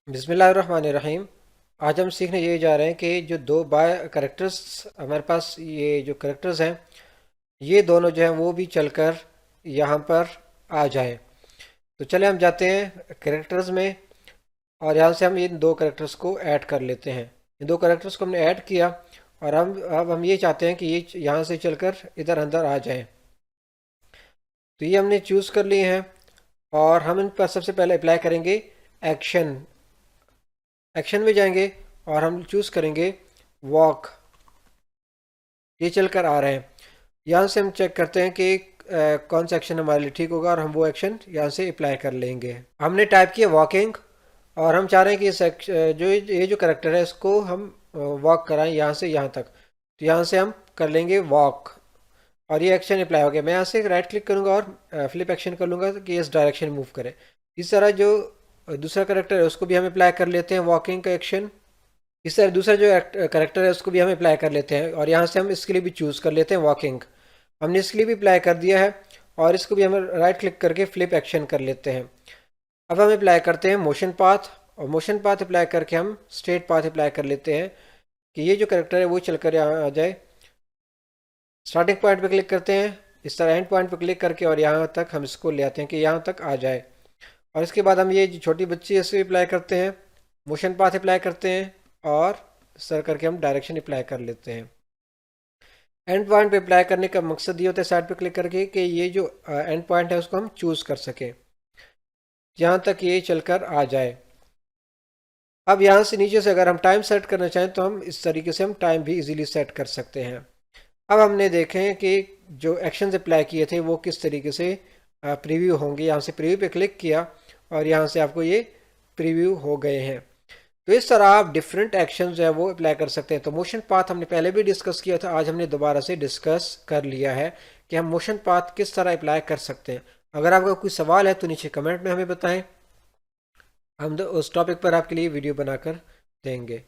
बिस्मिल्लाहिर्रहमानिर्रहीम। आज हम सीखने ये जा रहे हैं कि जो दो बाय करेक्टर्स हमारे पास ये जो करेक्टर्स हैं ये दोनों जो हैं वो भी चलकर यहाँ पर आ जाएं। तो चले हम जाते हैं करेक्टर्स में और यहाँ से हम इन दो करेक्टर्स को ऐड कर लेते हैं। इन दो करेक्टर्स को हमने ऐड किया और अब हम ये चाहते हैं कि ये यहाँ से चलकर इधर अंदर आ जाएं। तो ये हमने चूज़ कर लिए हैं और हम इन पर सबसे पहले अप्लाई करेंगे एक्शन। एक्शन में जाएंगे और हम चूज़ करेंगे वॉक। ये चल कर आ रहे हैं। यहाँ से हम चेक करते हैं कि कौन सा एक्शन हमारे लिए ठीक होगा और हम वो एक्शन यहाँ से अप्लाई कर लेंगे। हमने टाइप किया वॉकिंग और हम चाह रहे हैं कि ये जो करेक्टर है इसको हम वॉक कराएं यहाँ से यहाँ तक। तो यहाँ से हम कर लेंगे वॉक और ये एक्शन अप्लाई हो गया। मैं यहाँ से राइट क्लिक करूँगा और फ्लिप एक्शन कर लूँगा कि इस डायरेक्शन मूव करे। इस तरह जो दूसरा करेक्टर है उसको भी हम अप्लाई कर लेते हैं वॉकिंग का एक्शन। इस तरह दूसरा जो करेक्टर है उसको भी हम अप्लाई कर लेते हैं और यहाँ से हम इसके लिए भी चूज़ कर लेते हैं वॉकिंग। हमने इसके लिए भी अप्लाई कर दिया है और इसको भी हम राइट क्लिक करके फ्लिप एक्शन कर लेते हैं। अब हम अप्लाई करते हैं मोशन पाथ और मोशन पाथ अप्लाई करके हम स्ट्रेट पाथ अप्लाई कर लेते हैं कि ये जो करेक्टर है वो चलकर यहाँ आ जाए। स्टार्टिंग पॉइंट पे क्लिक करते हैं, इस तरह एंड पॉइंट पे क्लिक करके और यहाँ तक हम इसको ले आते हैं कि यहाँ तक आ जाए। और इसके बाद हम ये जो छोटी बच्ची है इसे अप्लाई करते हैं, मोशन पाथ अप्लाई करते हैं और इस तरह करके हम डायरेक्शन अप्लाई कर लेते हैं। एंड पॉइंट पे अप्लाई करने का मकसद ये होता है साइड पे क्लिक करके कि ये जो एंड पॉइंट है उसको हम चूज़ कर सकें, यहाँ तक ये चलकर आ जाए। अब यहाँ से नीचे से अगर हम टाइम सेट करना चाहें तो हम इस तरीके से हम टाइम भी इजीली सेट कर सकते हैं। अब हमने देखें कि जो एक्शंस अप्लाई किए थे वो किस तरीके से प्रीव्यू होंगे। यहाँ से प्रीव्यू पे क्लिक किया और यहाँ से आपको ये प्रीव्यू हो गए हैं। तो इस तरह आप डिफरेंट एक्शन जो है वो अप्लाई कर सकते हैं। तो मोशन पाथ हमने पहले भी डिस्कस किया था, आज हमने दोबारा से डिस्कस कर लिया है कि हम मोशन पाथ किस तरह अप्लाई कर सकते हैं। अगर आपका कोई सवाल है तो नीचे कमेंट में हमें बताएं, हम उस टॉपिक पर आपके लिए वीडियो बनाकर देंगे।